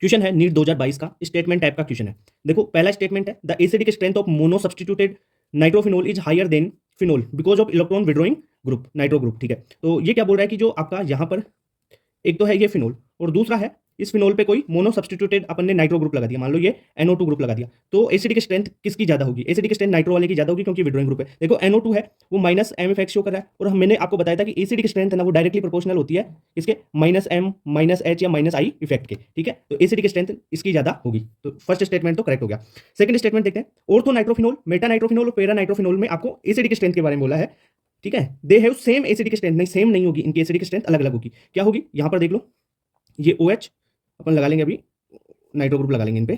Question है NEET 2022 का statement type का क्वेश्चन है। देखो पहला स्टेटमेंट है the acidic strength of mono substituted nitrophenol is higher than phenol because of electron withdrawing group nitro group. ठीक है, तो ये क्या बोल रहा है कि जो आपका यहाँ पर एक तो है ये फिनोल और दूसरा है इस फिनोल पे कोई मोनो सब्स्टिट्यूटेड अपन ने नाइट्रो ग्रुप लगा दिया, मान लो ये NO2 ग्रुप लगा दिया, तो एसिडिक स्ट्रेंथ किसकी ज्यादा होगी? एसिडिक स्ट्रेंथ नाइट्रो वाले की ज्यादा होगी क्योंकि विड्रॉइंग ग्रुप है। देखो NO2 है वो माइनस एम इफेक्ट शो कर रहा है और मैंने आपको बताया था कि एसिडिक स्ट्रेंथ है ना वो डायरेक्टली प्रोपोर्शनल होती है इसके माइनस एम माइनस एच या माइनस आई इफेक्ट के। ठीक है, तो एसिडिक स्ट्रेंथ इसकी ज्यादा होगी, तो फर्स्ट स्टेटमेंट तो करेक्ट हो गया। सेकंड स्टेटमेंट देखते हैं, ऑर्थो नाइट्रोफिनोल मेटा नाइट्रोफिनोल और पेरा नाइट्रोफिनोल में आपको एसिडिक स्ट्रेंथ के बारे में बोला है। ठीक है, they have same acidic strength, नहीं सेम नहीं होगी, इनकी एसिडिक स्ट्रेंथ अलग अलग होगी। क्या होगी यहां पर देख लो, ये OH अपन लगा लेंगे, अभी नाइट्रो ग्रुप लगा लेंगे इन पे,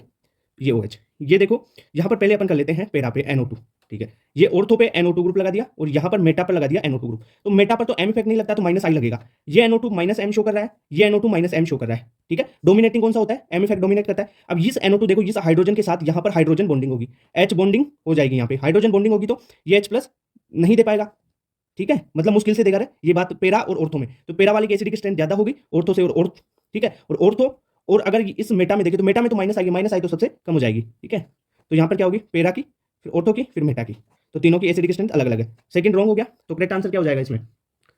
ये OH। ये देखो यहाँ पर पहले अपन कर लेते हैं पेरा पे NO2। ठीक है, ये ऑर्थो पे NO2 ग्रुप लगा दिया और यहाँ पर मेटा पर लगा दिया NO2 ग्रुप, तो मेटा पर तो M इफेक्ट नहीं लगता तो माइनस आई लगेगा। ये NO2 माइनस एम शो कर रहा है, ये NO2 माइनस एम शो कर रहा है। ठीक है, डोमिनेटिंग कौन सा होता है? M इफेक्ट डोमिनेट करता है। अब इस NO2 देखो इस हाइड्रोजन के साथ यहाँ पर हाइड्रोजन बॉन्डिंग होगी, H बॉन्डिंग हो जाएगी, यहाँ पे हाइड्रोजन बॉन्डिंग होगी तो ये H प्लस नहीं दे पाएगा। ठीक है, मतलब मुश्किल से देगा रे, ये बात पेरा और ऑर्थो में, तो पेरा वाले की एसिडिक स्ट्रेंथ ज्यादा होगी ऑर्थो से और ऑर्थ। ठीक है, और ऑर्थो और अगर इस मेटा में देखें तो मेटा में तो माइनस आएगी, माइनस आई तो सबसे कम हो जाएगी। ठीक है, तो यहाँ पर क्या होगी? पेरा की, फिर ऑर्थो की, फिर मेटा की, तो तीनों की एसिडिक स्ट्रेंथ अलग अलग है। सेकंड रॉन्ग हो गया, तो करेक्ट आंसर क्या हो जाएगा इसमें?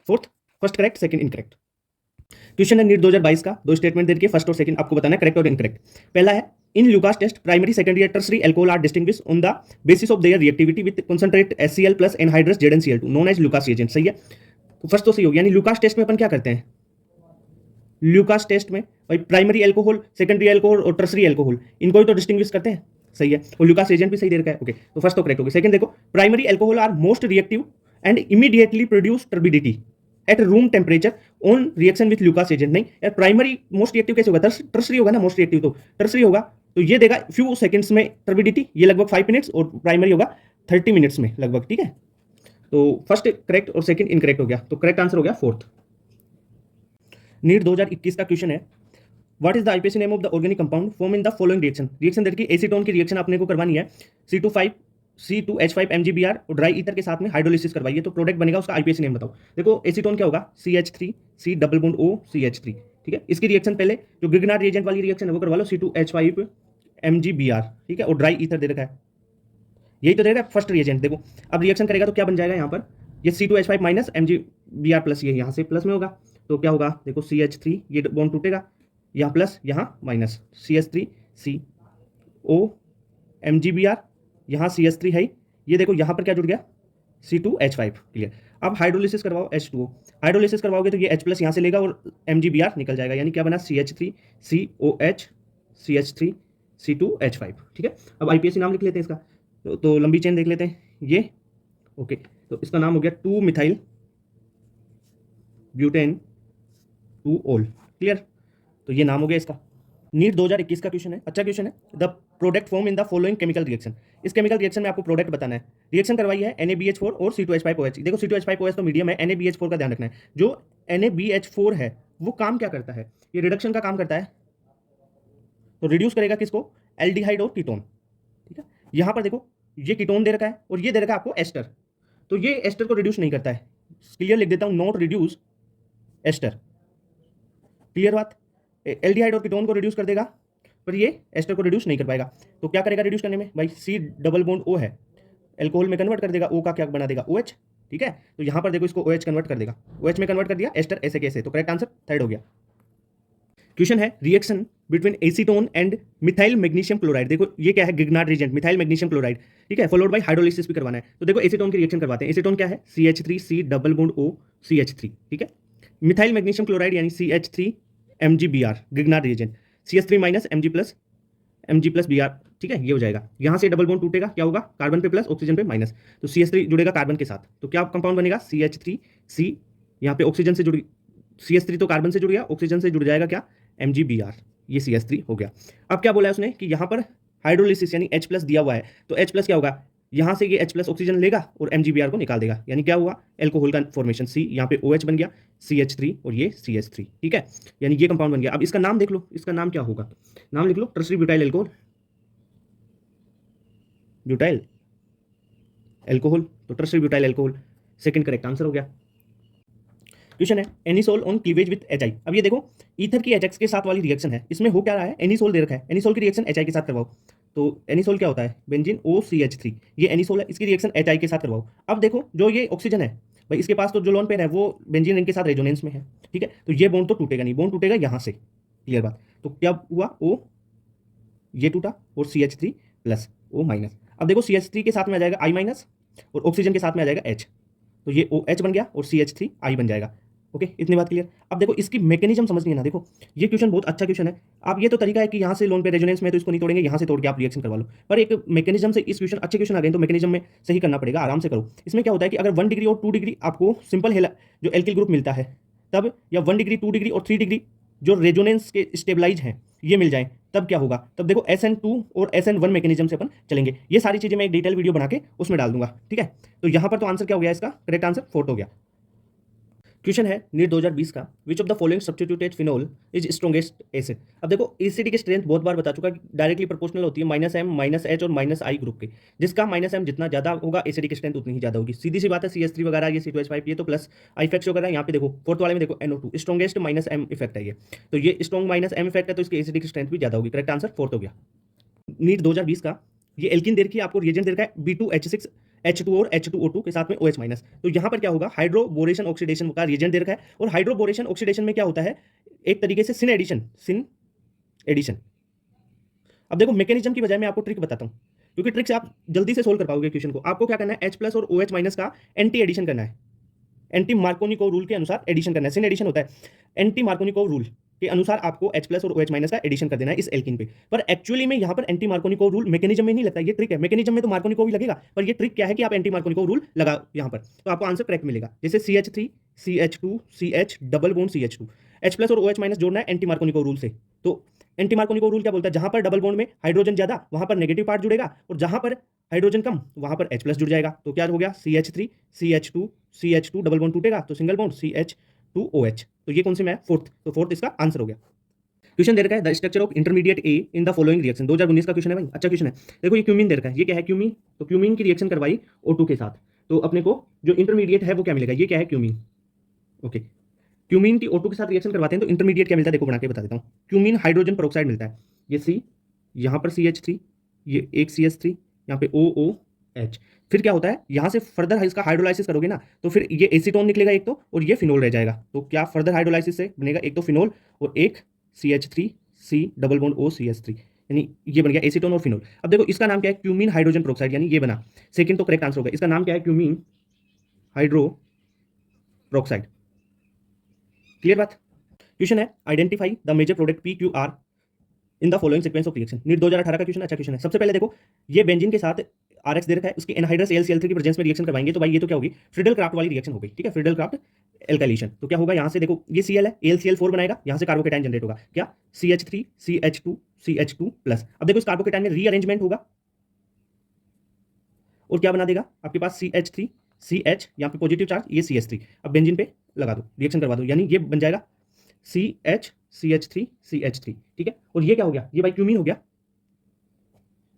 Fourth, first correct second incorrect. Question है नीट 2022 का, दो स्टेटमेंट दे दिए, फर्स्ट और सेकंड आपको बताना है करेक्ट और इनकरेक्ट। पहला है in Lucas test primary secondary tertiary alcohol are distinguish on the basis of their reactivity with concentrate HCl plus anhydrous ZnCl2 known as Lucas reagent. सही है, तो फर्स्ट तो सही हो गया, यानी ल्यूकास टेस्ट में अपन क्या करते हैं? ल्यूकास टेस्ट में भाई प्राइमरी अल्कोहल, सेकेंडरी अल्कोहल और टर्सरी अल्कोहल इनको ही तो डिस्टिंग्विश करते हैं। सही है, और ल्यूकास एजेंट भी सही दे रखा है। ओके, तो फर्स्ट तो करेक्ट हो गया। सेकंड देखो, primary alcohol are most reactive and immediately produce turbidity at room temperature on reaction with Lucas agent. नहीं यार, प्राइमरी मोस्ट रिएक्टिव कैसे होगा? टर्सरी होगा ना, मोस्ट रिएक्टिव तो टर्सरी होगा, तो ये देगा फ्यू सेकंड्स में टर्बिडिटी, ये लगभग 5 मिनट्स, और प्राइमरी होगा 30 मिनट्स में लगभग। ठीक है, तो फर्स्ट करेक्ट और सेकंड इनकरेक्ट हो गया, तो करेक्ट आंसर हो गया फोर्थ। नीट 2021 का क्वेश्चन है, what is the IPC name of the organic compound form in the following reaction. Reaction देखिए एसीटोन की रिएक्शन अपने को करवानी है, C2H5 MgBr और ड्राई ईथर के साथ में हाइड्रोलिसिस करवाइए, तो प्रोडक्ट बनेगा, उसका आईपीसी नेम बताओ। देखो एसीटोन क्या होगा? CH3 double bond O CH3। ठीक है, इसकी रिएक्शन पहले जो ग्रिग्नार्ड रिएजेंट वाली रिएक्शन है वो करवा लो, C2H5 MgBr। ठीक है, और ड्राई ईथर दे रखा है, यही तो रहेगा फर्स्ट रिएजेंट। देखो अब रिएक्शन करेगा तो क्या बन जाएगा यहाँ पर, ये C2H5 माइनस MgBr प्लस, ये यहाँ से प्लस में होगा, तो क्या होगा? देखो CH3, ये बॉन्ड टूटेगा, यहाँ प्लस यहाँ माइनस, CH3 CO MgBr, यहाँ CH3 है, ये देखो यहाँ पर क्या जुड़ गया? C2H5। क्लियर। अब हाइड्रोलिसिस करवाओ H2O, हाइड्रोलिसिस करवाओगे तो ये H प्लस यहाँ से लेगा और MgBr निकल जाएगा, यानी क्या बना? CH3 COH CH3 C2H5। ठीक है, अब आईपीएसी नाम लिख लेते हैं इसका, तो लंबी चेन देख लेते हैं ये। ओके, तो इसका नाम हो गया 2 मिथाइल ब्यूटेन 2 ओल। क्लियर, तो ये नाम हो गया इसका। नीट 2021 का क्वेश्चन है, अच्छा क्वेश्चन है, the product form in the following chemical reaction. इस केमिकल रिएक्शन में आपको प्रोडक्ट बताना है। रिएक्शन करवाई है NaBH4 और C2H5OH। देखो C2H5OH तो मीडियम है, NaBH4 का ध्यान रखना है। जो NaBH4 है वो काम क्या करता है? ये रिडक्शन का काम करता है, तो रिड्यूस करेगा किसको? एल्डिहाइड और कीटोन। ठीक है, यहां पर देखो ये कीटोन दे रखा है और ये दे रखा है आपको एस्टर, तो ये एस्टर को रिड्यूस नहीं करता है। क्लियर लिख देता हूं, नॉट रिड्यूस एस्टर। क्लियर बात, एल्डिहाइड और कीटोन को रिड्यूस कर देगा पर ये एस्टर को रिड्यूस नहीं कर पाएगा, तो क्या करेगा रिड्यूस करने में? भाई C डबल बॉन्ड O है, एल्कोहल में कन्वर्ट कर देगा, O का क्या बना देगा? OH। ठीक है, तो यहां पर देखो इसको OH कन्वर्ट कर देगा, OH में कन्वर्ट कर दिया, एस्टर ऐसे कैसे, तो करेक्ट आंसर थर्ड हो गया। क्वेश्चन है reaction between acetone and methyl magnesium chloride. देखो ये क्या है? Grignard reagent methyl magnesium chloride. ठीक है, फॉलोड बाय हाइड्रोलिसिस भी करवाना है, तो देखो एसीटोन की रिएक्शन करवाते हैं। एसीटोन क्या है? CH3 double bond O CH3। ठीक है, मिथाइल मैग्नीशियम क्लोराइड यानी CH3 MgBr Grignard reagent, CH3 minus Mg plus Br। ठीक है, ये हो जाएगा, यहाँ से डबल बॉन्ड टूटेगा, क्या होगा? कार्बन पे प्लस ऑक्सीजन पे माइनस, तो CH3 जुड़ेगा कार्बन के साथ, तो क्या कंपाउंड बनेगा? CH3C, यहाँ पे ऑक्सीजन से जुड़ी, CH3 तो कार्बन से जुड़ गया, ऑक्सीजन से जुड़ जाएगा क्या? MgBr, ये CH3 हो गया। अब क्या बोला है उसने कि यहाँ पर हाइड्रोलिसिस यानी H प्लस दिया हुआ है, तो H प्लस क्या होगा? यहाँ से ये H प्लस ऑक्सीजन लेगा और MgBr को निकाल देगा, यानी क्या हुआ? एल्कोहल का फॉर्मेशन, C यहाँ पे OH बन गया, CH3 और ये CH3। ठीक है, यानी ये कंपाउंड बन गया। अब इसका नाम देख लो, इसका नाम क्या होगा? नाम लिख लो, tertiary butyl alcohol, butyl alcohol, तो tertiary butyl alcohol second correct answer हो गया। क्वेश्चन है anisole on cleavage with H I. अब ये देखो ईथर की एच के साथ वाली रिएक्शन है, इसमें हो क्या रहा है, एनिसोल दे रखा है, एनिसोल की रिएक्शन एच आई के साथ करवाओ। तो एनिसोल क्या होता है, बेंजीन OCH3, ये एनिसोल है, इसकी रिएक्शन एच आई के साथ करवाओ। अब देखो जो ये ऑक्सीजन है भाई, इसके पास तो जो लोन पेयर है वो बेंजीन रिंग के साथ रेजोनेंस में है, ठीक है, तो ये बॉन्ड तो टूटेगा नहीं, बॉन्ड टूटेगा यहाँ से, क्लियर बात। तो क्या हुआ, ओ ये टूटा और CH3 प्लस O माइनस। अब देखो CH3 के साथ में आ जाएगा I माइनस और ऑक्सीजन के साथ में आ जाएगा H, तो ये OH बन गया और CH3 I बन जाएगा। ओके, इतनी बात क्लियर। अब देखो इसकी मैकेनिज्म समझनी है ना, देखो ये क्वेश्चन बहुत अच्छा क्वेश्चन है। आप ये तो तरीका है कि यहाँ से लोन पे रेजोनेंस में तो इसको नहीं तोड़ेंगे, यहाँ से तोड़ के आप रिएक्शन करवा लो, पर एक मैकेनिज्म से इस क्वेश्चन, अच्छे क्वेश्चन आ गए तो मैकेनिज्म में सही करना पड़ेगा, आराम से करो। इसमें क्या होता है कि अगर 1 डिग्री और 2 डिग्री आपको सिंपल जो एल्किल ग्रुप मिलता है तब, या 1 डिग्री 2 डिग्री और 3 डिग्री जो रेजोनेंस के स्टेबलाइज हैं ये मिल जाए, तब क्या होगा, तब देखो SN2 और SN1 मैकेनिज्म से अपन चलेंगे। ये सारी चीजें मैं एक डिटेल वीडियो बना के उसमें डाल दूंगा, ठीक है। तो यहां पर तो आंसर क्या हो गया, इसका करेक्ट आंसर 4 हो गया। क्वेश्चन है नीट 2020 का, which of the following substituted phenol is strongest acid. अब देखो एसिड की स्ट्रेंथ बहुत बार बता चुका, डायरेक्टली प्रोपोर्शनल होती है -M -H और -I ग्रुप के, जिसका -M जितना ज्यादा होगा एसिड की स्ट्रेंथ उतनी ही ज्यादा होगी, सीधी सी बात है। CH3 वगैरह ये C2H5 ये तो प्लस I इफेक्ट वगैरह, यहाँ पे देखो फोर्थ वाले में देखो NO2 स्ट्रॉन्गेस्ट -M इफेक्ट है ये, तो ये स्ट्रॉन्ग -M इफेक्ट है, तो इसकी एसिड की स्ट्रेंथ भी ज्यादा होगी। करेक्ट आंसर 4 हो गया। नीट 2020 का, ये एल्किन दे रखी है आपको, रिएजेंट दे रखा है B2H6 H2 और H2O2 के साथ में OH माइनस, तो यहां पर क्या होगा, हाइड्रोबोरेशन ऑक्सीडेशन का रिएजेंट दे रखा है, और हाइड्रोबोरेशन ऑक्सीडेशन में क्या होता है, एक तरीके से सिन एडिशन। अब देखो मैकेनिज्म की बजाय मैं आपको ट्रिक बताता हूं, क्योंकि ट्रिक से आप जल्दी से सोल्व कर पाओगे क्वेश्चन को। आपको क्या करना है, H+ और OH माइनस का एंटी एडिशन करना है, एंटी मार्कोनिकोव रूल के अनुसार एडिशन करना है, सिन एडिशन होता है, एंटी मार्कोनिकोव रूल के अनुसार आपको H+ और OH माइनस का एडिशन कर देना है इस एल्किन पे। पर एक्चुअली में यहाँ पर एंटी मार्कोनिकोव रूल मैकेनिज्म में नहीं लगता, ये ट्रिक है। मैकेनिज्म में तो मार्कोनिकोव ही लगेगा, पर ये ट्रिक क्या है कि आप एंटी मार्कोनिकोव रूल लगाओ यहाँ पर, तो आपको आंसर करेक्ट मिलेगा। जैसे CH3 CH2 CH double bond CH2, H+ और OH माइनस जोड़ना है एंटी मार्कोनिकोव रूल से। तो एंटी मार्कोनिकोव रूल क्या बोलता है, जहां पर डबल बॉन्ड में हाइड्रोजन ज्यादा वहां पर नेगेटिव पार्ट जुड़ेगा, और जहां पर हाइड्रोजन कम वहां पर H+ जुड़ जाएगा। तो क्या हो गया, CH3 CH2 डबल बॉन्ड टूटेगा तो सिंगल बॉन्ड CH2OH। तो ये कौन सी में है, फोर्थ, तो फोर्थ इसका आंसर हो गया। क्वेश्चन दे रखा है the structure of intermediate A in the following reaction, 2019 का क्वेश्चन है भाई, अच्छा क्वेश्चन है। देखो ये क्यूमीन दे रखा है, ये क्या है, क्यूमीन, तो क्यूमीन की रिएक्शन करवाई O2 के साथ, तो अपने को जो इंटरमीडिएट है वो क्या मिलेगा, ये क्या है, क्यूमीन। ओके, क्यूमीन की O2 के साथ रिएक्शन करवाते हैं तो इंटरमीडिएट क्या मिलता है, देखो बना के बता देता हूँ। क्यूमीन हाइड्रोजन पेरोक्साइड मिलता है, ये C, यहाँ पर CH3, ये एक CH3, यहाँ पे OOH। फिर क्या होता है, यहाँ से फर्दर इसका हाइड्रोलाइसिस करोगे ना, तो फिर ये एसीटोन निकलेगा एक तो, और ये फिनोल रह जाएगा। तो क्या फर्दर हाइड्रोलाइसिस से बनेगा, एक तो फिनोल और एक CH3 C double bond OCH3, यानी ये बन गया एसीटोन और फिनोल। अब देखो इसका नाम क्या है, क्यूमीन हाइड्रोजन पेरोक्साइड, यानी ये बना, सेकंड तो करेक्ट आंसर होगा। इसका नाम क्या है, क्यूमीन हाइड्रो पेरोक्साइड। क्लियर बात। क्वेश्चन है identify the major product PQR in the following sequence of reaction, NEET 2018 का क्वेश्चन, अच्छा क्वेश्चन है। सबसे पहले देखो ये बेंजीन के साथ RX दे रखा है, उसकी एनहाइड्रस AlCl3 की प्रेजेंस में रिएक्शन करवाएंगे, तो भाई ये तो क्या होगी, फ्रीडल क्राफ्ट वाली रिएक्शन हो गई, ठीक है, फ्रीडल क्राफ्ट एल्काइलेशन। तो क्या होगा, यहाँ से देखो ये Cl है, AlCl4 बनाएगा, यहाँ से कार्बोकेटाइन जनरेट होगा, क्या CH3 CH2 CH2 प्लस। अब देखो इस कार्बोकेटाइन में रीअरेंजमेंट होगा और क्या बना देगा आपके पास CH3 CH, यहाँ पे पॉजिटिव चार्ज, ये CH3। अब बेंजीन पे लगा दो, रिएक्शन करवा दो, यानी ये बन जाएगा CH CH3 ठीक है। और ये क्या हो गया, ये भाई क्यूमीन हो गया,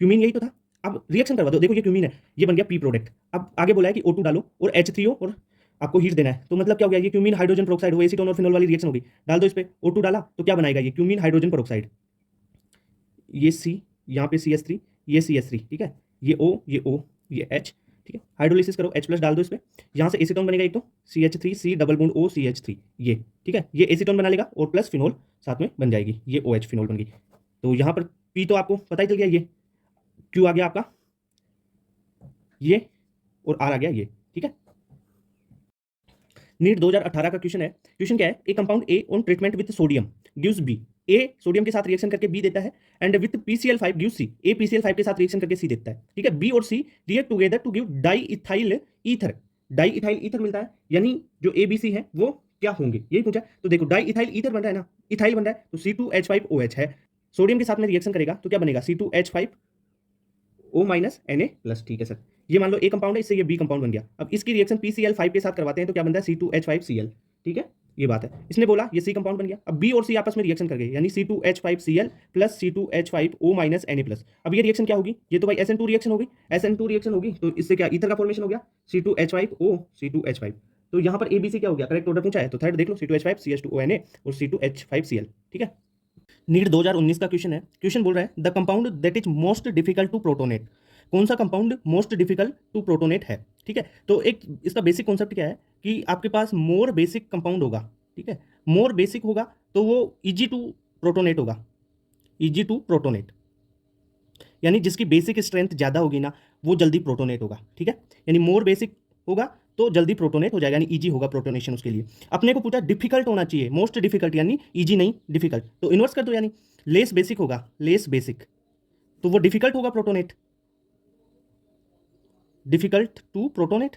क्यूमीन यही तो था। अब रिएक्शन करवा दो, देखो ये क्यूमीन है, ये बन गया पी प्रोडक्ट। अब आगे बोला है कि O2 डालो और H3O और आपको हीट देना है, तो मतलब क्या हो गया, ये क्यूमीन हाइड्रोजन पेरोक्साइड हो, एसीटोन और फिनोल वाली रिएक्शन होगी। डाल दो इस पे, O2 डाला तो क्या बनाएगा, ये क्यूमीन हाइड्रोजन पेरोक्साइड, ये C, यहाँ पे CH3, ये CH3, ठीक है, ये O, ये O, ये H, ठीक है। हाइड्रोलिसिस करो, H+ डाल दो इस पे, यहाँ से एसीटोन बनेगा एक तो CH3 C double bond OCH3, ये ठीक है, ये एसीटोन बना लेगा और प्लस फिनोल साथ में बन जाएगी, ये OH फिनोल बन गई। तो यहाँ पर P तो आपको पता ही चल गया, ये Q आ गया आपका, ये और R आ गया ये, ठीक है। नीट 2018 का क्वेश्चन है, क्वेश्चन क्या है, a compound A on treatment with sodium gives B, A sodium के साथ रिएक्शन करके बी देता है, and with PCl5 gives C, A PCl5 के साथ रिएक्शन करके सी देता है, ठीक है। बी और C react together to give diethyl ether, diethyl ether मिलता है, यानी जो ABC है वो क्या होंगे, यही पूछा। तो देखो डाई इथाइल ईथर बन रहा है ना, इथाइल बन रहा है, तो C2H5OH है, सोडियम के साथ में रिएक्शन करेगा तो क्या बनेगा, C2H5O Na+, ठीक है सर। ये मान लो ए कंपाउंड है, इससे ये बी कंपाउंड बन गया। अब इसकी रिएक्शन PCl5 के साथ करवाते हैं तो क्या बनता है, C2H5Cl, ठीक है, ये बात है। इसने बोला ये सी कंपाउंड बन गया, अब बी और सी आपस में रिएक्शन कर गए, यानी C2H5Cl प्लस C2H5O Na+। अब ये रिएक्शन क्या होगी, ये तो भाई SN2 रिएक्शन होगी, SN2 रिएक्शन होगी, तो इससे क्या ईथर का फॉर्मेशन हो गया, C2H5O C2H5, तो यहाँ पर ABC क्या हो गया, करेक्ट ऑर्डर पूछा है, तो थर्ड देख लो C2H5 CH2ONA और C2H5Cl, ठीक है। नीट 2019 का क्वेश्चन है, क्वेश्चन बोल रहा है the compound that is most difficult to protonate, कौन सा compound most difficult to protonate है, ठीक है। तो एक इसका बेसिक कॉन्सेप्ट क्या है कि आपके पास मोर बेसिक कंपाउंड होगा, ठीक है, मोर बेसिक होगा तो वो इजी टू प्रोटोनेट होगा, इजी टू प्रोटोनेट, यानी जिसकी बेसिक स्ट्रेंथ ज़्यादा होगी ना वो जल्दी प्रोटोनेट होगा, ठीक है, यानी मोर बेसिक होगा तो जल्दी प्रोटोनेट हो जाएगा, यानी इजी होगा प्रोटोनेशन उसके लिए। अपने को पूछा डिफिकल्ट होना चाहिए, मोस्ट डिफिकल्ट यानी इजी नहीं डिफिकल्ट, तो इन्वर्स कर दो, यानी लेस बेसिक होगा, लेस बेसिक तो वो डिफिकल्ट होगा प्रोटोनेट, डिफिकल्ट टू प्रोटोनेट।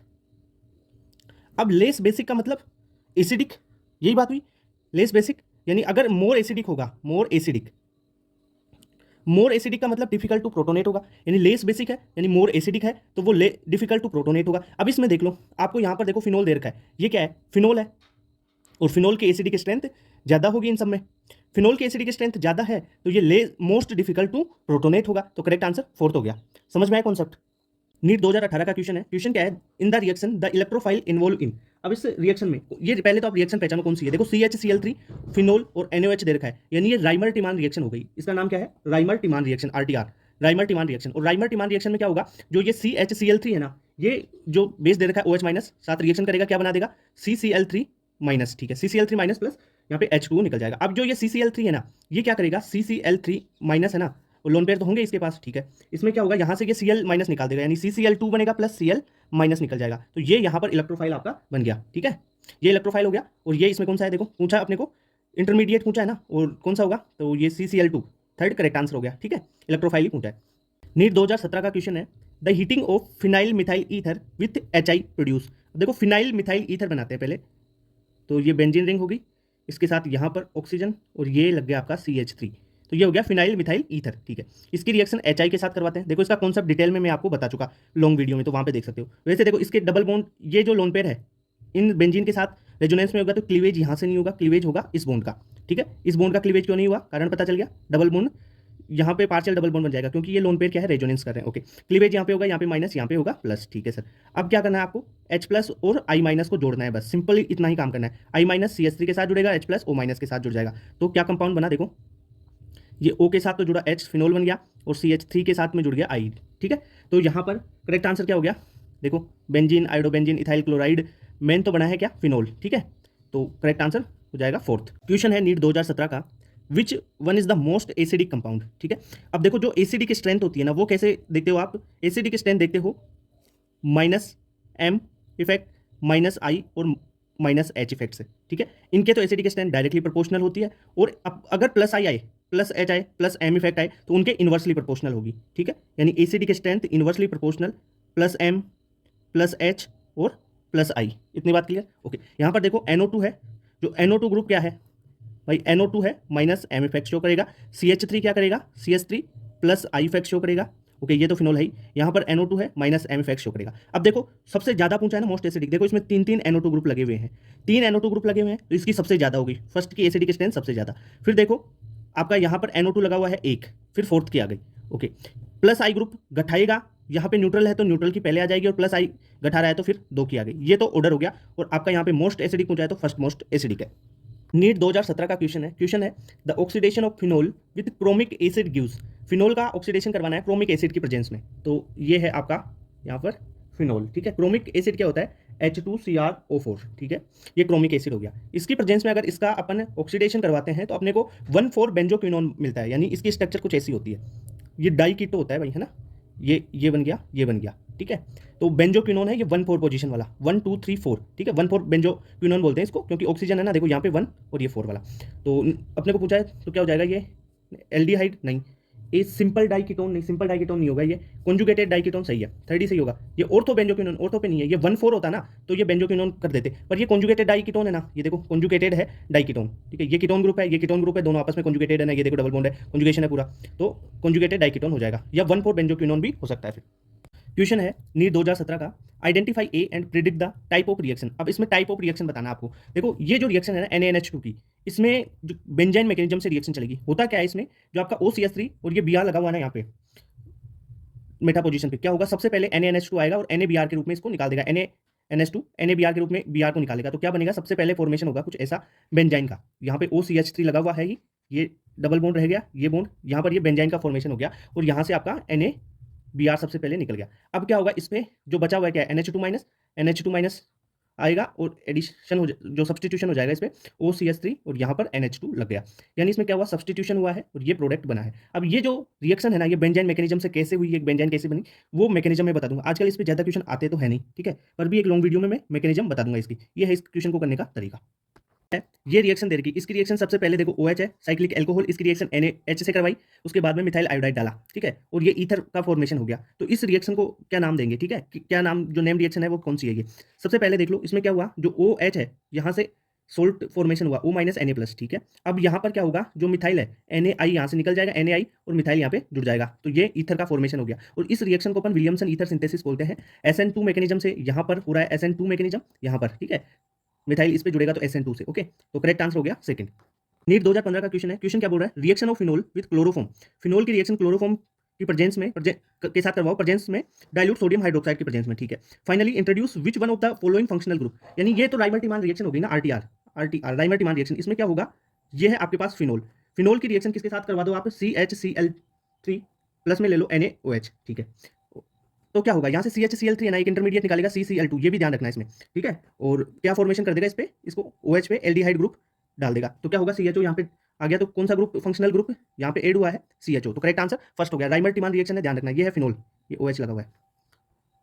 अब लेस बेसिक का मतलब एसिडिक, यही बात हुई, लेस बेसिक यानी अगर मोर एसिडिक होगा, मोर एसिडिक, मोर एसिडिक का मतलब डिफिकल्ट टू प्रोटोनेट होगा, यानी लेस बेसिक है यानी मोर एसिडिक है तो वो डिफिकल्ट टू प्रोटोनेट होगा। अब इसमें देख लो, आपको यहाँ पर देखो फिनोल दे रखा है, ये क्या है, फिनोल है, और फिनोल की एसिडिक स्ट्रेंथ ज़्यादा होगी इन सब में, फिनोल की एसिडिक स्ट्रेंथ ज़्यादा है तो ये मोस्ट डिफिकल्ट टू प्रोटोनेट होगा, तो करेक्ट आंसर फोर्थ हो गया। समझ में आया कॉन्सेप्ट। नीट 2018 का क्वेश्चन है, क्वेश्चन क्या है, in the reaction the electrophile involve in. अब इस रिएक्शन में ये पहले तो आप रिएक्शन पहचानो कौन सी है, देखो CHCl3 फिनोल और NaOH दे रखा है, यानी ये राइमर टिमान रिएक्शन हो गई, इसका नाम क्या है, Reimer Tiemann reaction, RTR, Reimer Tiemann reaction. और राइमर टिमान रिएक्शन में क्या होगा, जो ये CHCl3 है ना, ये जो बेस दे रखा है OH माइनस, साथ रिएक्शन करेगा, क्या बना देगा, CCl3 माइनस, ठीक है, CCl3 माइनस प्लस यहाँ पे H2O निकल जाएगा। अब जो ये CCl3 है ना, ये क्या करेगा, CCl3 माइनस है ना, और लोन पेयर तो होंगे इसके पास, ठीक है, इसमें क्या होगा, यहाँ से ये Cl माइनस निकाल देगा, यानी CCl2 बनेगा प्लस Cl माइनस निकल जाएगा, तो ये यहाँ पर इलेक्ट्रोफाइल आपका बन गया, ठीक है, ये इलेक्ट्रोफाइल हो गया। और ये इसमें कौन सा है, देखो पूछा अपने को इंटरमीडिएट पूछा है ना, और कौन सा होगा, तो ये CCl2 थर्ड करेक्ट आंसर हो गया, ठीक है, इलेक्ट्रोफाइल ही पूछा है। नीट 2017 का क्वेश्चन है, the heating of phenyl methyl ether with HI produce. देखो फिनाइल मिथाइल ईथर बनाते हैं पहले, तो ये बेंजीन रिंग होगी, इसके साथ यहाँ पर ऑक्सीजन और ये लग गया आपका CH3, तो ये हो गया फिनाइल मिथाइल ईथर, ठीक है। इसकी रिएक्शन HI के साथ करवाते हैं, देखो इसका कॉन्सेप्ट डिटेल में मैं आपको बता चुका लॉन्ग वीडियो में, तो वहाँ पे देख सकते हो। वैसे देखो इसके डबल बॉन्ड, ये जो लोन पेयर है इन बेंजीन के साथ रेजोनेंस में होगा तो क्लीवेज यहाँ से नहीं होगा, क्लीवेज होगा इस बॉन्ड का, ठीक है। इस बॉन्ड का क्लीवेज क्यों नहीं हुआ, कारण पता चल गया, डबल बॉन्ड यहाँ पे पार्शियल डबल बॉन्ड बन जाएगा क्योंकि ये लोन पेयर क्या है, रेजोनेंस कर रहे हैं, ओके। क्लीवेज यहाँ पे होगा, यहाँ पे माइनस, यहाँ पे होगा प्लस, ठीक है सर। अब क्या करना है आपको, H प्लस और I माइनस को जोड़ना है, बस सिंपल इतना ही काम करना है। I माइनस CH3 के साथ जुड़ेगा, H प्लस O माइनस के साथ जुड़ जाएगा, तो क्या कंपाउंड बना, देखो ये O के साथ तो जुड़ा H फिनोल बन गया, और CH3 के साथ में जुड़ गया I, ठीक है। तो यहाँ पर करेक्ट आंसर क्या हो गया, देखो benzene, iodobenzene, ethyl chloride, main तो बना है क्या, फिनोल, ठीक है, तो करेक्ट आंसर हो जाएगा फोर्थ। क्वेश्चन है नीट 2017 का, which one is the most acidic compound, ठीक है। अब देखो जो एसिडिक स्ट्रेंथ होती है ना, वो कैसे देखते हो आप, एसिडिक स्ट्रेंथ देखते हो -M इफेक्ट, -I और -H इफेक्ट से, ठीक है। इनके तो एसिडिक स्ट्रेंथ डायरेक्टली प्रोपोर्शनल होती है, और अगर प्लस I आए, प्लस H आए, प्लस M इफेक्ट आए तो उनके इन्वर्सली प्रोपोर्शनल होगी, ठीक है, यानी acidic strength inversely proportional, plus M plus H और प्लस I, इतनी बात क्लियर, ओके। यहाँ पर देखो NO2 है, जो NO2 ग्रुप क्या है भाई, NO2 है -M इफेक्ट शो करेगा, CH3 क्या करेगा, CH3 plus I effect show करेगा, ओके, ये तो फिनोल है ही। यहाँ पर NO2 है -M इफेक्ट शो करेगा। अब देखो सबसे ज़्यादा पूछा है ना मोस्ट एसिडिक, देखो इसमें 3 NO2 ग्रुप लगे हुए हैं, 3 NO2 ग्रुप लगे हुए हैं, तो इसकी सबसे ज़्यादा होगी, फर्स्ट की एसिडिक स्ट्रेंथ सबसे ज़्यादा। फिर देखो आपका यहाँ पर NO2 लगा हुआ है एक, फिर फोर्थ की आ गई, ओके। प्लस I ग्रुप घटाएगा, यहाँ पे न्यूट्रल है तो न्यूट्रल की पहले आ जाएगी, और प्लस I घटा रहा है तो फिर 2 की आ गई, ये तो ऑर्डर हो गया। और आपका यहाँ पे मोस्ट एसिडिक पूछा है तो फर्स्ट मोस्ट एसिडिक है। नीट 2017 का क्वेश्चन है the oxidation of phenol with chromic acid gives. Phenol का ऑक्सीडेशन करवाना है क्रोमिक एसिड की प्रेजेंस में, तो ये है आपका यहाँ पर फिनोल, ठीक है। क्रोमिक एसिड क्या होता है, H2CrO4, ठीक है, ये क्रोमिक एसिड हो गया। इसकी प्रेजेंस में अगर इसका अपन ऑक्सीडेशन करवाते हैं तो अपने को 1,4 बेंजोक्विनोन मिलता है, यानी इसकी स्ट्रक्चर कुछ ऐसी होती है, ये डाई कीटो होता है भाई, है ना, ये बन गया, ये बन गया, ठीक है। तो बेंजोक्विनोन है ये 1,4 पोजीशन वाला, 1 2 3 4, ठीक है, 1,4 बेंजोक्विनोन बोलते हैं इसको, क्योंकि ऑक्सीजन है ना, देखो यहाँ पे 1 और ये 4 वाला। तो अपने को पूछा है तो क्या हो जाएगा, ये एल्डिहाइड नहीं, ये सिंपल डाइकीटोन नहीं, सिंपल डाइकीटोन नहीं होगा, ये कॉन्जुगेटेड डाइकीटोन सही है, 30 सही होगा। ये ऑर्थो बेंजोक्विनोन, ऑर्थो पे नहीं है, ये 1,4 होता ना तो ये बेंजोक्विनोन कर देते, पर ये कॉन्जुगेटेड डाइकीटोन है ना, ये देखो कॉन्जुगेटेड है डाइकीटोन, ठीक है, ये कीटोन ग्रुप है, ये कीटोन ग्रुप है, दोनों आपस में कॉन्जुगेटेड है ना, ये देखो डबल बॉन्ड है, कॉन्जुगेशन है पूरा, तो कॉन्जुगेटेड डाइकीटोन हो जाएगा, या 1,4 बेंजोक्विनोन भी हो सकता है। फिर क्वेश्चन है नीट 2017 का, identify A and predict the type of reaction. अब इसमें टाइप ऑफ रिएक्शन बताना आपको, देखो ये जो रिएक्शन है ना NaNH2 की, इसमें जो बेंजाइन मैकेनिज्म से रिएक्शन चलेगी, होता क्या है इसमें, जो आपका OCH3 और ये Br लगा हुआ है ना यहाँ पे मेटा पोजीशन पे, क्या होगा, सबसे पहले NaNH2 आएगा और NaBr के रूप में इसको निकाल देगा, Na NH2 NaBr के रूप में Br को निकालेगा तो क्या बनेगा, सबसे पहले फॉर्मेशन होगा कुछ ऐसा बेंजाइन का, यहाँ पे OCH3 लगा हुआ है ही, ये डबल बॉन्ड रह गया, ये बॉन्ड यहाँ पर ये बेंजाइन का फॉर्मेशन हो गया और यहाँ से आपका NaBr सबसे पहले निकल गया। अब क्या होगा, इस पे जो बचा हुआ है क्या है, NH2 माइनस आएगा और एडिशन हो जो सब्सटीट्यूशन हो जाएगा इस पे OCH3 और यहाँ पर NH2 लग गया, यानी इसमें क्या हुआ, सब्सटीट्यूशन हुआ है और ये प्रोडक्ट बना है। अब ये जो रिएक्शन है ना, ये बेंजाइन मैकेनिज्म से कैसे हुई, एक बेंजाइन कैसे बनी, वो मैकेनिज्म मैं बता दूंगा। आजकल इस पे ज्यादा क्वेश्चन आते तो है नहीं, ठीक है, पर भी एक लॉन्ग वीडियो में मैं मैकेनिज्म बता दूंगा इसकी। ये है इस क्वेश्चन को करने का तरीका। ये रिएक्शन दे रखी, इसकी रिएक्शन सबसे पहले देखो OH है, साइक्लिक एल्कोहल, इसकी रिएक्शन NaH से करवाई, उसके बाद में मिथाइल आयोडाइड डाला, ठीक है, और ये ईथर का फॉर्मेशन हो गया। तो इस रिएक्शन को क्या नाम देंगे, ठीक है, क्या नाम, जो नेम रिएक्शन है वो कौन सी है। ये सबसे पहले देख लो, इसमें क्या हुआ, जो OH है यहाँ से सोल्ट फॉर्मेशन हुआ O- Na+, ठीक है। अब यहाँ पर क्या होगा, जो मिथाइल है NaI यहाँ से निकल जाएगा, NaI और मिथाइल यहाँ पे जुड़ जाएगा, तो ये ईथर का फॉर्मेशन हो गया। और इस रिएक्शन को अपन विलियमसन ईथर सिंथेसिस बोलते हैं। SN2 मैकेनिज्म से यहाँ पर हो रहा है, SN2 मैकेनिज्म यहाँ पर, ठीक है, मिथाइल इस पे जुड़ेगा तो SN2 से, ओके। तो करेक्ट आंसर हो गया सेकंड। नीट 2015 का क्वेश्चन है, क्वेश्चन क्या बोल रहा है, reaction of phenol with chloroform, phenol की रिएक्शन क्लोरोफॉर्म की प्रेजेंस में के साथ करवाओ, प्रेजेंस में डाइल्यूट सोडियम हाइड्रोक्साइड की प्रेजेंस में, ठीक है। Finally introduce which one of the following functional group, यानी ये तो राइमर-टिमान रिएक्शन हो गई ना, आरटीआर राइमर-टिमान रिएक्शन। इसमें क्या होगा, ये है आपके पास फिनोल, फिनोल की रिएक्शन किसके साथ करवा दो आप, CHCl3 प्लस में ले लो NaOH, ठीक है। तो क्या होगा, यहाँ से CHCl3 है ना, एक इंटरमीडिएट निकालेगा CCl2, ये भी ध्यान रखना है इसमें, ठीक है। और क्या फॉर्मेशन कर देगा इस पे, इसको OH पे एल्डिहाइड ग्रुप डाल देगा, तो क्या होगा, CHO यहाँ पे आ गया। तो कौन सा ग्रुप, फंक्शनल ग्रुप यहाँ पे ऐड हुआ है, CHO। तो करेक्ट आंसर फर्स्ट हो गया, राइमर-टिमान रिएक्शन है, ध्यान रखना, ये है फिनोल, ये OH लगा हुआ है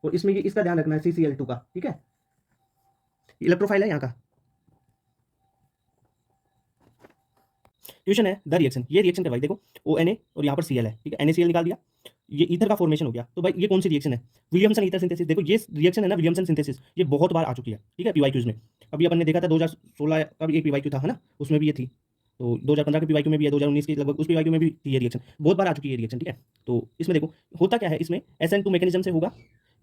और इसमें ये इसका ध्यान रखना है CCl2 का, ठीक है, इलेक्ट्रोफाइल है यहाँ का। क्वेश्चन है द रिएक्शन, ये रिएक्शन करवाई, देखो ONA और यहाँ पर Cl है, ठीक है, NaCl निकाल दिया, ये ईथर का फॉर्मेशन हो गया। तो भाई ये कौन सी रिएक्शन है, विलियमसन ईथर सिंथेसिस। देखो ये रिएक्शन है ना, विलियमसन सिंथेसिस, ये बहुत बार आ चुकी है, ठीक है, PYQs में। अभी अपन ने देखा था 2016 का भी एक PYQ था, है ना, उसमें भी ये थी। तो 2015 के PYQ में भी है, 2019 के लगभग उस PYQ में भी थी ये रिएक्शन, बहुत बार आ चुकी है ये रिएक्शन, ठीक है। तो इसमें देखो होता क्या है, इसमें SN2 मैकेनिज्म से होगा,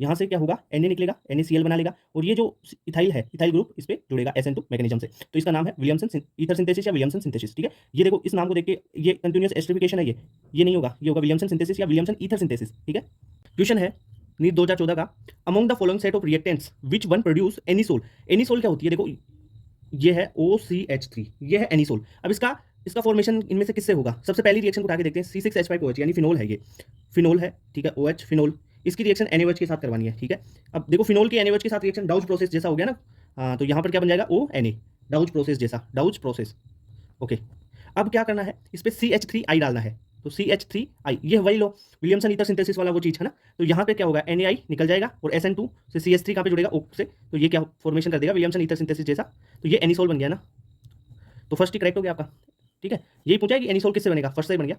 यहाँ से क्या होगा, Na निकलेगा, NaCl बना लेगा और ये जो इथाइल है, इथाइल ग्रुप इस पे जुड़ेगा SN2 मैकेनिज्म से। तो इसका नाम है विलियमसन ईथर सिंथेसिस या विलियमसन सिंथेसिस, ठीक है। ये देखो इस नाम को देख के ये कंटिन्यूअस एस्ट्रिफिकेशन है, ये नहीं होगा, ये होगा विलियमसन सिंथेसिस या विलियमसन ईथर सिंथेसिस, ठीक है। क्वेश्चन है नीट 2014 का, among the following set of reactants which one produce anisole. Anisole क्या होती है, देखो ये है OCH3, ये है एनिसोल। अब इसका इसका फॉर्मेशन इनमें से किससे होगा, सबसे पहली रिएक्शन को उठा के देखते हैं, C6H5OH यानी फिनोल है, ये फिनोल है, ठीक है, OH फिनोल, इसकी रिएक्शन NaOH के साथ करवानी है, ठीक है। अब देखो फिनोल की NaOH के साथ रिएक्शन डाउच प्रोसेस जैसा हो गया ना, हाँ, तो यहाँ पर क्या बन जाएगा ONA, डाउच प्रोसेस जैसा, डाउच प्रोसेस, ओके। अब क्या करना है, इस पर CH3I डालना है, तो CH3I ये वही लो विलियमसन ईथर सिंथेसिस वाला वो चीज़ है ना। तो यहाँ पे क्या होगा, NaI निकल जाएगा और SN2 से CH3 कहाँ पे जुड़ेगा, O से, तो ये क्या फॉर्मेशन कर देगा विलियमसन ईथर सिंथेसिस जैसा, तो ये एनिसोल बन गया ना। तो फर्स्ट ही करेक्ट हो गया आपका, ठीक है। यही पूछा है कि एनिसोल किससे बनेगा, फर्स्ट से बन गया।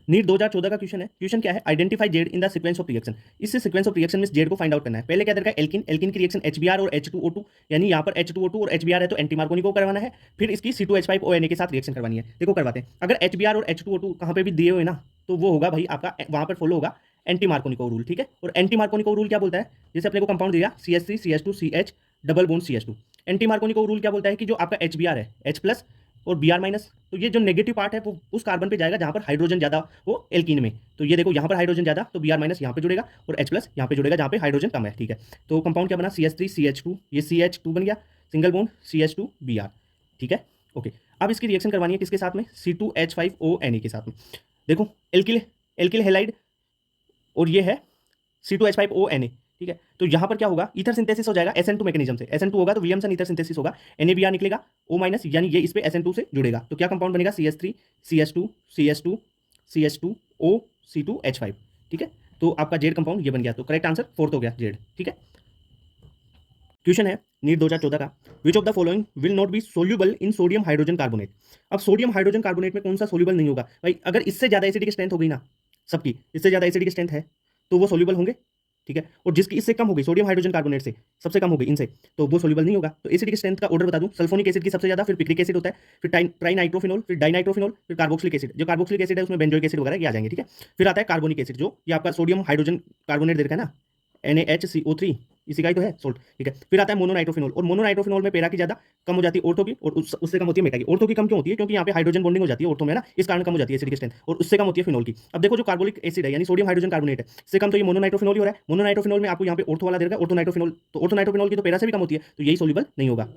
नीट 2014 का क्वेश्चन है, क्वेश्चन क्या है, identify Z in the sequence of reaction. इस सीक्वेंस ऑफ रिएक्शन में जेड को फाइंड आउट करना है। पहले क्या दरकार, एल्किन, एल्किन की रिएक्शन HBr और H2O2, यानी यहाँ पर H2O2 और HBr है तो एंटी मार्कोनी को करवाना है, फिर इसकी C2H5ONA के साथ रिएक्शन करवानी है। देखो करवाते हैं, अगर HBr और H2O2 कहाँ पे भी दिए हुए ना, तो वो होगा भाई आपका, वहाँ पर फॉलो होगा एंटी मार्कोनिको रूल, ठीक है। और एंटी मार्कोनिको रूल क्या बोलता है, जैसे अपने को कंपाउंड दिया CH3 CH2 CH double bond CH2, anti Markovnikov rule क्या बोलता है कि जो आपका HBr है H+ और Br-, तो ये जो नेगेटिव पार्ट है वो उस कार्बन पे जाएगा जहाँ पर हाइड्रोजन ज़्यादा हो एल्कीन में। तो ये देखो यहाँ पर हाइड्रोजन ज़्यादा, तो Br- यहाँ पे जुड़ेगा और H+ यहाँ पे जुड़ेगा जहाँ पे हाइड्रोजन कम है, ठीक है। तो कंपाउंड क्या बना, CH3 CH2, ये CH2 बन गया, सिंगल बॉन्ड CH2 Br, ठीक है, ओके। अब इसकी रिएक्शन करवानी है किसके साथ में, C2H5ONA के साथ में। देखो एल्किल, एल्किल हेलाइड और ये है C2H5ONA, ठीक है। तो यहाँ पर क्या होगा, ईथर सिंथेसिस हो जाएगा SN2 मैकेनिज्म से, SN2 होगा तो विलियमसन ईथर सिंथेसिस होगा, NaBr निकलेगा O-, यानी ये इस पे SN2 से जुड़ेगा, तो क्या कंपाउंड बनेगा, CH3 CH2 CH2 CH2 O C2H5, ठीक है। तो आपका जेड कंपाउंड ये बन गया, तो करेक्ट आंसर फोर्थ हो गया जेड, ठीक है। क्वेश्चन है नीट 2014 का, which of the following will not be soluble in sodium hydrogen carbonate. अब सोडियम हाइड्रोजन कार्बोनेट में कौन सा सोल्यूबल नहीं होगा भाई, अगर इससे ज्यादा एसिडिक स्ट्रेंथ हो गई ना, सबकी इससे ज्यादा एसिडिक स्ट्रेंथ है तो वो सोल्यूबल होंगे, ठीक है। और जिसकी इससे कम होगी, सोडियम हाइड्रोजन कार्बोनेट से सबसे कम होगी इनसे, तो वो सोल्यूबल नहीं होगा। तो एसिडिक स्ट्रेंथ का ऑर्डर बता दूं, सल्फोनिक एसिड की सबसे ज्यादा, फिर पिक्रिक एसिड होता है, फिर ट्राइनाइट्रोफिनोल, फिर डाइनाइट्रोफिनोल, फिर कार्बोक्सिलिक एसिड। जो कार्बोक्सिलिक एसिड है उसमें बेंजोइक एसिड वगैरह ये आ जाएंगे, ठीक है। फिर आता है कार्बोनिक एसिड, जो ये आपका सोडियम हाइड्रोजन कार्बोनेट दे रखा है ना, NaHCO3, इसी का ही तो है सोल्ट, ठीक है। फिर आता है मोनोनाइट्रोफिनॉल, और मोनोनाइट्रोफिनॉल में पैरा की ज्यादा कम हो जाती है ऑर्थो की, और उससे कम होती है मेटा की। ऑर्थो की कम क्यों होती है? क्योंकि यहाँ पे हाइड्रोजन बॉन्डिंग हो जाती है ऑर्थो में ना, इस कारण कम हो जाती है एसिड की स्ट्रेंथ, और उससे कम होती है फिनॉल की। अब देखो जो कार्बोलिक एसिड है यानी सोडियम हाइड्रोजन कार्बोनेट है, इससे कम तो ये मोनोनाइट्रोफिनॉल ही हो रहा है। मोनोनाइट्रोफिनॉल में आपको यहाँ पे ऑर्थो वाला दे रखा है, ऑर्थोनाइट्रोफिनॉल, तो ऑर्थोनाइट्रोफिनॉल की तो पैरा से भी कम होती है, तो यही सोल्यूबल नहीं होगा।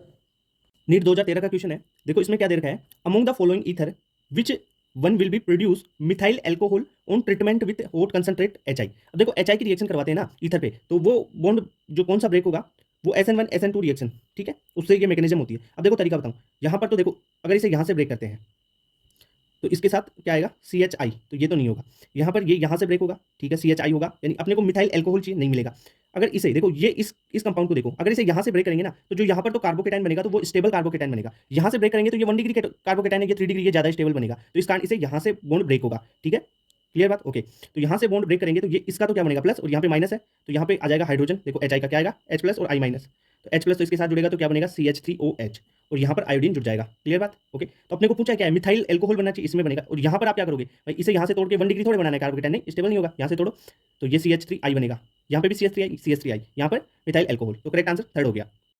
नीट 2013 का क्वेश्चन है, देखो इसमें क्या दे रखा है, among the following ether which one will be produce methyl alcohol on treatment with hot concentrate HI। अब देखो HI की रिएक्शन करवाते हैं ना ईथर पे, तो वो बॉन्ड जो कौन सा ब्रेक होगा, वो SN1 SN2 रिएक्शन, ठीक है, उससे ये मैकेनिज्म होती है। अब देखो तरीका बताऊं, यहां पर तो देखो अगर इसे यहां से ब्रेक करते हैं तो इसके साथ क्या आएगा, CHI, तो ये तो नहीं होगा। यहाँ पर ये यहाँ से ब्रेक होगा, ठीक है, CHI होगा, यानी अपने को मिथाइल एल्कोहल चाहिए, नहीं मिलेगा। अगर इसे देखो, ये इस कंपाउंड को देखो, अगर इसे यहाँ से ब्रेक करेंगे ना, तो जो यहाँ पर तो कार्बोकेटाइन बनेगा, तो वो स्टेबल कार्बोकेटाइन बनेगा। यहाँ से ब्रेक करेंगे तो ये 1 डिग्री कार्बोकेटाइन है, ये 3 डिग्री, ये ज्यादा स्टेबल बनेगा, तो इस कारण इसे यहाँ से बॉन्ड ब्रेक होगा, ठीक है, क्लियर बात, ओके। तो यहाँ से बॉन्ड ब्रेक करेंगे तो ये इसका तो क्या बनेगा, प्लस, और यहाँ पे माइनस है, तो यहाँ पे आ जाएगा हाइड्रोजन, देखो HI का क्या आएगा, H+ और I-, तो H+ तो इसके साथ जुड़ेगा तो क्या बनेगा, CH3OH, और यहाँ पर आयोडीन जुड़ जाएगा, क्लियर बात, ओके। तो अपने को पूछा क्या है, मिथाइल एल्कोहल बनना चाहिए, इसमें बनेगा, और यहाँ पर आप क्या करोगे भाई, इसे यहाँ से तोड़ के 1 डिग्री थोड़े बनाना है, कार्बोकेटाइन नहीं, स्टेबल नहीं होगा, यहाँ से तोड़ो, तो ये CH3I बनेगा, यहाँ पे भी CH3I, यहाँ पर मिथाइल एल्कोहल, तो करेक्ट आंसर थर्ड हो गया।